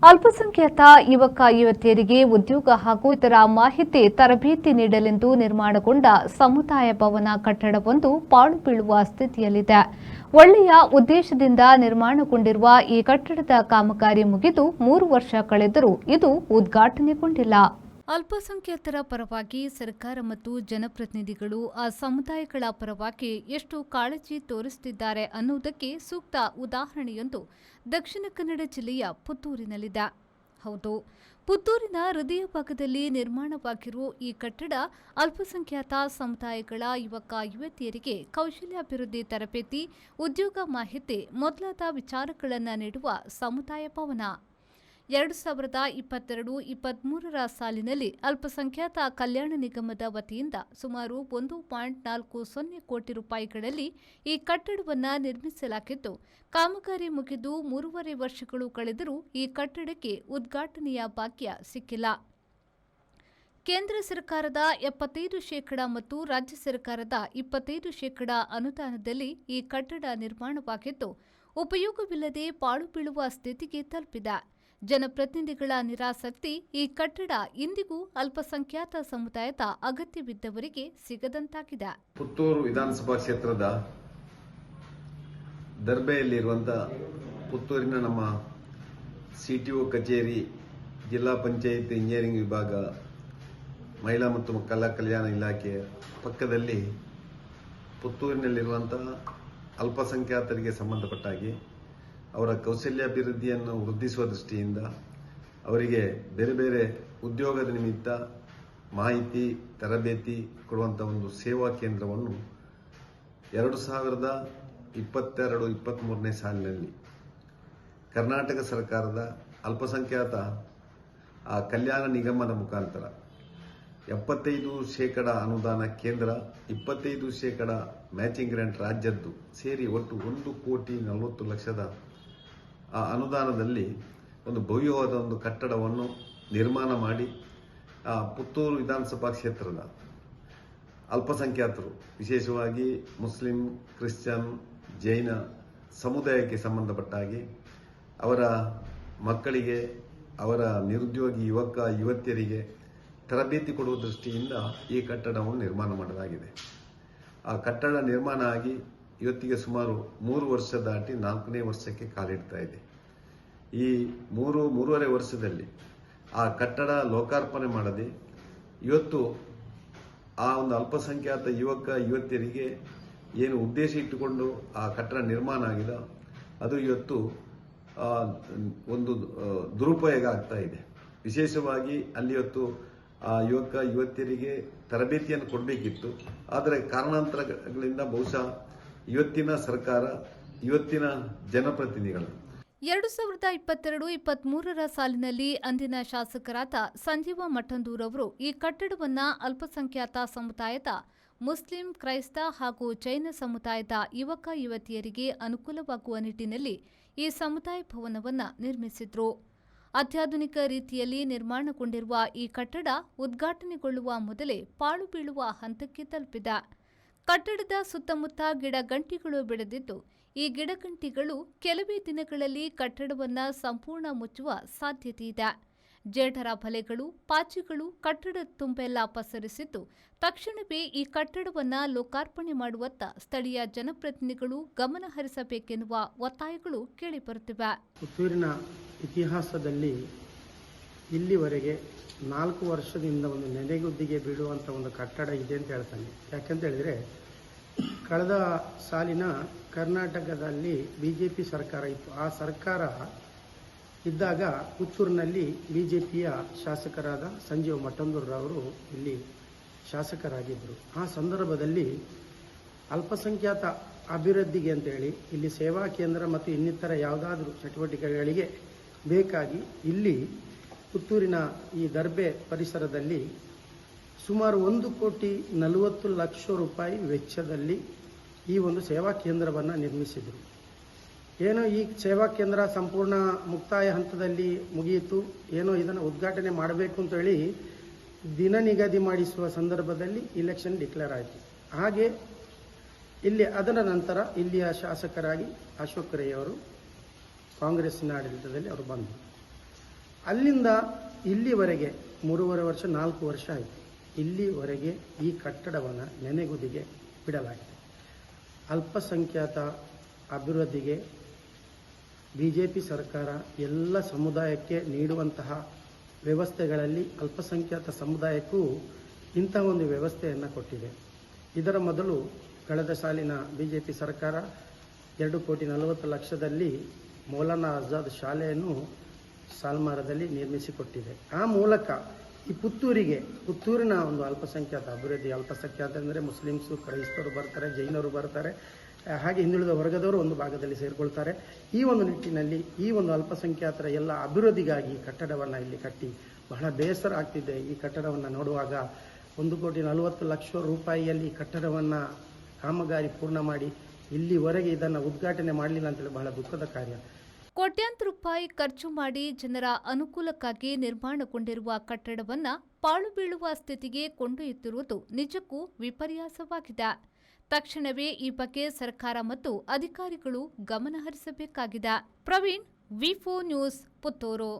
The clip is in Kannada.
ಅಲ್ಪಸಂಖ್ಯಾತ ಯುವಕ ಯುವತಿಯರಿಗೆ ಉದ್ಯೋಗ ಹಾಗೂ ಇತರ ಮಾಹಿತಿ ತರಬೇತಿ ನೀಡಲೆಂದು ನಿರ್ಮಾಣಗೊಂಡ ಸಮುದಾಯ ಭವನ ಕಟ್ಟಡವೊಂದು ಪಾಳು ಬೀಳುವ ಸ್ಥಿತಿಯಲ್ಲಿದೆ. ಒಳ್ಳೆಯ ಉದ್ದೇಶದಿಂದ ನಿರ್ಮಾಣಗೊಂಡಿರುವ ಈ ಕಟ್ಟಡದ ಕಾಮಗಾರಿ ಮುಗಿದು 3 ವರ್ಷ ಕಳೆದರೂ ಇದು ಉದ್ಘಾಟನೆಗೊಂಡಿಲ್ಲ. ಅಲ್ಪಸಂಖ್ಯಾತರ ಪರವಾಗಿ ಸರ್ಕಾರ ಮತ್ತು ಜನಪ್ರತಿನಿಧಿಗಳು ಆ ಸಮುದಾಯಗಳ ಪರವಾಗಿ ಎಷ್ಟು ಕಾಳಜಿ ತೋರಿಸುತ್ತಿದ್ದಾರೆ ಅನ್ನುವುದಕ್ಕೆ ಸೂಕ್ತ ಉದಾಹರಣೆಯೊಂದು ದಕ್ಷಿಣ ಕನ್ನಡ ಜಿಲ್ಲೆಯ ಪುತ್ತೂರಿನಲ್ಲಿದೆ. ಹೌದು, ಪುತ್ತೂರಿನ ಹೃದಯ ಭಾಗದಲ್ಲಿ ನಿರ್ಮಾಣವಾಗಿರುವ ಈ ಕಟ್ಟಡ ಅಲ್ಪಸಂಖ್ಯಾತ ಸಮುದಾಯಗಳ ಯುವಕ ಯುವತಿಯರಿಗೆ ಕೌಶಲ್ಯಾಭಿವೃದ್ಧಿ ತರಬೇತಿ, ಉದ್ಯೋಗ ಮಾಹಿತಿ ಮೊದಲಾದ ವಿಚಾರಗಳನ್ನು ನೀಡುವ ಸಮುದಾಯ ಭವನ. 2022-23 ಸಾಲಿನಲ್ಲಿ ಅಲ್ಪಸಂಖ್ಯಾತ ಕಲ್ಯಾಣ ನಿಗಮದ ವತಿಯಿಂದ ಸುಮಾರು 1.40 ಕೋಟಿ ರೂಪಾಯಿಗಳಲ್ಲಿ ಈ ಕಟ್ಟಡವನ್ನು ನಿರ್ಮಿಸಲಾಗಿದ್ದು, ಕಾಮಗಾರಿ ಮುಗಿದು 3.5 ವರ್ಷಗಳು ಕಳೆದರೂ ಈ ಕಟ್ಟಡಕ್ಕೆ ಉದ್ಘಾಟನೆಯ ಭಾಗ್ಯ ಸಿಕ್ಕಿಲ್ಲ. ಕೇಂದ್ರ ಸರ್ಕಾರದ 75% ಮತ್ತು ರಾಜ್ಯ ಸರ್ಕಾರದ 25% ಅನುದಾನದಲ್ಲಿ ಈ ಕಟ್ಟಡ ನಿರ್ಮಾಣವಾಗಿದ್ದು, ಉಪಯೋಗವಿಲ್ಲದೆ ಪಾಳು ಬೀಳುವ ಸ್ಥಿತಿಗೆ ತಲುಪಿದೆ. ಜನಪ್ರತಿನಿಧಿಗಳ ನಿರಾಸಕ್ತಿ ಈ ಕಟ್ಟಡ ಇಂದಿಗೂ ಅಲ್ಪಸಂಖ್ಯಾತ ಸಮುದಾಯದ ಅಗತ್ಯವಿದ್ದವರಿಗೆ ಸಿಗದಂತಾಗಿದೆ. ಪುತ್ತೂರು ವಿಧಾನಸಭಾ ಕ್ಷೇತ್ರದ ದರ್ಬೆಯಲ್ಲಿರುವಂತಹ ಪುತ್ತೂರಿನ ನಮ್ಮ ಸಿಟಿಒ ಕಚೇರಿ, ಜಿಲ್ಲಾ ಪಂಚಾಯತ್ ಇಂಜಿನಿಯರಿಂಗ್ ವಿಭಾಗ, ಮಹಿಳಾ ಮತ್ತು ಮಕ್ಕಳ ಕಲ್ಯಾಣ ಇಲಾಖೆಯ ಪಕ್ಕದಲ್ಲಿ ಪುತ್ತೂರಿನಲ್ಲಿರುವಂತಹ ಅಲ್ಪಸಂಖ್ಯಾತರಿಗೆ ಸಂಬಂಧಪಟ್ಟ ಹಾಗೆ ಅವರ ಕೌಶಲ್ಯಾಭಿವೃದ್ಧಿಯನ್ನು ವೃದ್ಧಿಸುವ ದೃಷ್ಟಿಯಿಂದ ಅವರಿಗೆ ಬೇರೆ ಬೇರೆ ಉದ್ಯೋಗದ ನಿಮಿತ್ತ ಮಾಹಿತಿ ತರಬೇತಿ ಕೊಡುವಂಥ ಒಂದು ಸೇವಾ ಕೇಂದ್ರವನ್ನು 2022-23 ಸಾಲಿನಲ್ಲಿ ಕರ್ನಾಟಕ ಸರ್ಕಾರದ ಅಲ್ಪಸಂಖ್ಯಾತ ಕಲ್ಯಾಣ ನಿಗಮದ ಮುಖಾಂತರ 75% ಅನುದಾನ ಕೇಂದ್ರ, 25% ಮ್ಯಾಚಿಂಗ್ ಗ್ರಾಂಟ್ ರಾಜ್ಯದ್ದು ಸೇರಿ ಒಟ್ಟು 1,40,00,000 ಅನುದಾನದಲ್ಲಿ ಒಂದು ಭವ್ಯವಾದ ಒಂದು ಕಟ್ಟಡವನ್ನು ನಿರ್ಮಾಣ ಮಾಡಿ ಪುತ್ತೂರು ವಿಧಾನಸಭಾ ಕ್ಷೇತ್ರದ ಅಲ್ಪಸಂಖ್ಯಾತರು, ವಿಶೇಷವಾಗಿ ಮುಸ್ಲಿಂ, ಕ್ರಿಶ್ಚಿಯನ್, ಜೈನ ಸಮುದಾಯಕ್ಕೆ ಸಂಬಂಧಪಟ್ಟ ಹಾಗೆ ಅವರ ಮಕ್ಕಳಿಗೆ, ಅವರ ನಿರುದ್ಯೋಗಿ ಯುವಕ ಯುವತಿಯರಿಗೆ ತರಬೇತಿ ಕೊಡುವ ದೃಷ್ಟಿಯಿಂದ ಈ ಕಟ್ಟಡವನ್ನು ನಿರ್ಮಾಣ ಮಾಡಲಾಗಿದೆ. ಆ ಕಟ್ಟಡ ನಿರ್ಮಾಣ ಆಗಿ ಇವತ್ತಿಗೆ ಸುಮಾರು 3 ವರ್ಷ ದಾಟಿ 4ನೇ ವರ್ಷಕ್ಕೆ ಕಾಲಿಡ್ತಾ ಇದೆ. ಈ 3.5 ವರ್ಷದಲ್ಲಿ ಆ ಕಟ್ಟಡ ಲೋಕಾರ್ಪಣೆ ಮಾಡದೆ ಇವತ್ತು ಆ ಒಂದು ಅಲ್ಪಸಂಖ್ಯಾತ ಯುವಕ ಯುವತಿಯರಿಗೆ ಏನು ಉದ್ದೇಶ ಇಟ್ಟುಕೊಂಡು ಆ ಕಟ್ಟಡ ನಿರ್ಮಾಣ ಆಗಿದೆ, ಅದು ಇವತ್ತು ಒಂದು ದುರುಪಯೋಗ ಆಗ್ತಾ ಇದೆ. ವಿಶೇಷವಾಗಿ ಅಲ್ಲಿ ಇವತ್ತು ಆ ಯುವಕ ಯುವತಿಯರಿಗೆ ತರಬೇತಿಯನ್ನು ಕೊಡಬೇಕಿತ್ತು. ಆದರೆ ಕಾರಣಾಂತರಗಳಿಂದ ಬಹುಶಃ ಇವತ್ತಿನ ಸರ್ಕಾರ, ಇವತ್ತಿನ ಜನಪ್ರತಿನಿಧಿಗಳು 2022-23 ಸಾಲಿನಲ್ಲಿ ಅಂದಿನ ಶಾಸಕರಾದ ಸಂಜೀವ ಮಠಂದೂರ್ ಅವರು ಈ ಕಟ್ಟಡವನ್ನು ಅಲ್ಪಸಂಖ್ಯಾತ ಸಮುದಾಯದ ಮುಸ್ಲಿಂ, ಕ್ರೈಸ್ತ ಹಾಗೂ ಜೈನ ಸಮುದಾಯದ ಯುವಕ ಯುವತಿಯರಿಗೆ ಅನುಕೂಲವಾಗುವ ನಿಟ್ಟಿನಲ್ಲಿ ಈ ಸಮುದಾಯ ಭವನವನ್ನು ನಿರ್ಮಿಸಿದ್ರು. ಅತ್ಯಾಧುನಿಕ ರೀತಿಯಲ್ಲಿ ನಿರ್ಮಾಣಗೊಂಡಿರುವ ಈ ಕಟ್ಟಡ ಉದ್ಘಾಟನೆಗೊಳ್ಳುವ ಮೊದಲೇ ಪಾಳು ಬೀಳುವ ಹಂತಕ್ಕೆ ತಲುಪಿದೆ. ಕಟ್ಟಡದ ಸುತ್ತಮುತ್ತ ಗಿಡಗಂಟಿಗಳು ಬೆಳೆದಿದ್ದು, ಈ ಗಿಡಗಂಟಿಗಳು ಕೆಲವೇ ದಿನಗಳಲ್ಲಿ ಕಟ್ಟಡವನ್ನು ಸಂಪೂರ್ಣ ಮುಚ್ಚುವ ಸಾಧ್ಯತೆ ಇದೆ. ಜೇಡರ ಬಲೆಗಳು, ಪಾಚಿಗಳು ಕಟ್ಟಡದ ತುಂಬೆಲ್ಲ ಪಸರಿಸಿದ್ದು, ತಕ್ಷಣವೇ ಈ ಕಟ್ಟಡವನ್ನು ಲೋಕಾರ್ಪಣೆ ಮಾಡುವತ್ತ ಸ್ಥಳೀಯ ಜನಪ್ರತಿನಿಧಿಗಳು ಗಮನ ಹರಿಸಬೇಕೆನ್ನುವ ಒತ್ತಾಯಗಳು ಕೇಳಿಬರುತ್ತಿವೆ. ಪುತ್ತೂರಿನ ಇತಿಹಾಸದಲ್ಲಿ ಇಲ್ಲಿವರೆಗೆ 4 ವರ್ಷದಿಂದ ಒಂದು ನೆನೆಗುದ್ದಿಗೆ ಬೀಳುವಂಥ ಒಂದು ಕಟ್ಟಡ ಇದೆ ಅಂತ ಹೇಳ್ತಾನೆ. ಯಾಕಂತ ಹೇಳಿದರೆ, ಕಳೆದ ಸಾಲಿನ ಕರ್ನಾಟಕದಲ್ಲಿ ಬಿಜೆಪಿ ಸರ್ಕಾರ ಇತ್ತು. ಆ ಸರ್ಕಾರ ಇದ್ದಾಗ ಪುತ್ತೂರಿನಲ್ಲಿ ಬಿಜೆಪಿಯ ಶಾಸಕರಾದ ಸಂಜೀವ ಮಠಂದೂರ್ ಅವರು ಇಲ್ಲಿ ಶಾಸಕರಾಗಿದ್ದರು. ಆ ಸಂದರ್ಭದಲ್ಲಿ ಅಲ್ಪಸಂಖ್ಯಾತ ಅಭಿವೃದ್ಧಿಗೆ ಅಂತೇಳಿ ಇಲ್ಲಿ ಸೇವಾ ಕೇಂದ್ರ ಮತ್ತು ಇನ್ನಿತರ ಯಾವುದಾದ್ರೂ ಚಟುವಟಿಕೆಗಳಿಗೆ ಬೇಕಾಗಿ ಇಲ್ಲಿ ಪುತ್ತೂರಿನ ಈ ದರ್ಬೆ ಪರಿಸರದಲ್ಲಿ ಸುಮಾರು 1,40,00,000 ರೂಪಾಯಿ ವೆಚ್ಚದಲ್ಲಿ ಈ ಒಂದು ಸೇವಾ ಕೇಂದ್ರವನ್ನು ನಿರ್ಮಿಸಿದರು. ಏನೋ ಈ ಸೇವಾ ಕೇಂದ್ರ ಸಂಪೂರ್ಣ ಮುಕ್ತಾಯ ಹಂತದಲ್ಲಿ ಮುಗಿಯಿತು, ಏನೋ ಇದನ್ನು ಉದ್ಘಾಟನೆ ಮಾಡಬೇಕು ಅಂತೇಳಿ ದಿನ ನಿಗದಿ ಮಾಡಿಸುವ ಸಂದರ್ಭದಲ್ಲಿ ಇಲೆಕ್ಷನ್ ಡಿಕ್ಲೇರ್ ಆಯಿತು. ಹಾಗೆ ಇಲ್ಲಿ ಅದರ ನಂತರ ಇಲ್ಲಿಯ ಶಾಸಕರಾಗಿ ಅಶೋಕ್ ರೈ ಅವರು ಕಾಂಗ್ರೆಸ್ಸಿನ ಆಡಳಿತದಲ್ಲಿ ಅವರು ಬಂದರು. ಅಲ್ಲಿಂದ ಇಲ್ಲಿವರೆಗೆ 3.5 ವರ್ಷ 4 ವರ್ಷ ಆಯಿತು. ಇಲ್ಲಿವರೆಗೆ ಈ ಕಟ್ಟಡವನ್ನು ನೆನೆಗುದಿಗೆ ಬಿಡಲಾಗಿದೆ. ಅಲ್ಪಸಂಖ್ಯಾತ ಅಭಿವೃದ್ಧಿಗೆ BJP ಸರ್ಕಾರ ಎಲ್ಲ ಸಮುದಾಯಕ್ಕೆ ನೀಡುವಂತಹ ವ್ಯವಸ್ಥೆಗಳಲ್ಲಿ ಅಲ್ಪಸಂಖ್ಯಾತ ಸಮುದಾಯಕ್ಕೂ ಇಂಥ ಒಂದು ವ್ಯವಸ್ಥೆಯನ್ನು ಕೊಟ್ಟಿದೆ. ಇದರ ಮೊದಲು ಕಳೆದ ಸಾಲಿನ BJP ಸರ್ಕಾರ 2,40,00,000ದಲ್ಲಿ ಮೌಲಾನಾ ಆಜಾದ್ ಶಾಲೆಯನ್ನು ಸಾಲ್ಮಾರದಲ್ಲಿ ನಿರ್ಮಿಸಿಕೊಟ್ಟಿದೆ. ಆ ಮೂಲಕ ಈ ಪುತ್ತೂರಿನ ಒಂದು ಅಲ್ಪಸಂಖ್ಯಾತ ಅಭಿವೃದ್ಧಿ, ಅಲ್ಪಸಂಖ್ಯಾತ ಅಂದರೆ ಮುಸ್ಲಿಮ್ಸು, ಕ್ರೈಸ್ತರು ಬರ್ತಾರೆ, ಜೈನರು ಬರ್ತಾರೆ, ಹಾಗೆ ಹಿಂದುಳಿದ ವರ್ಗದವರು ಒಂದು ಭಾಗದಲ್ಲಿ ಸೇರಿಕೊಳ್ತಾರೆ. ಈ ಒಂದು ನಿಟ್ಟಿನಲ್ಲಿ ಈ ಒಂದು ಅಲ್ಪಸಂಖ್ಯಾತರ ಎಲ್ಲ ಅಭಿವೃದ್ಧಿಗಾಗಿ ಕಟ್ಟಡವನ್ನು ಇಲ್ಲಿ ಕಟ್ಟಿ ಬಹಳ ಬೇಸರ ಆಗ್ತಿದೆ. ಈ ಕಟ್ಟಡವನ್ನು ನೋಡುವಾಗ 1,40,00,000 ರೂಪಾಯಿಯಲ್ಲಿ ಕಟ್ಟಡವನ್ನು ಕಾಮಗಾರಿ ಪೂರ್ಣ ಮಾಡಿ ಇಲ್ಲಿವರೆಗೆ ಇದನ್ನು ಉದ್ಘಾಟನೆ ಮಾಡಲಿಲ್ಲ ಅಂತೇಳಿ ಬಹಳ ದುಃಖದ ಕಾರ್ಯ. ಕೋಟ್ಯಾಂತರ ರೂಪಾಯಿ ಖರ್ಚು ಮಾಡಿ ಜನರ ಅನುಕೂಲಕ್ಕಾಗಿ ನಿರ್ಮಾಣಗೊಂಡಿರುವ ಕಟ್ಟಡವನ್ನು ಪಾಳು ಬೀಳುವ ಸ್ಥಿತಿಗೆ ಕೊಂಡೊಯ್ಯುತ್ತಿರುವುದು ನಿಜಕ್ಕೂ ವಿಪರ್ಯಾಸವಾಗಿದೆ. ತಕ್ಷಣವೇ ಈ ಬಗ್ಗೆ ಸರ್ಕಾರ ಮತ್ತು ಅಧಿಕಾರಿಗಳು ಗಮನ ಹರಿಸಬೇಕಾಗಿದೆ. ಪ್ರವೀಣ್, ವಿ4 ನ್ಯೂಸ್, ಪುತ್ತೂರು.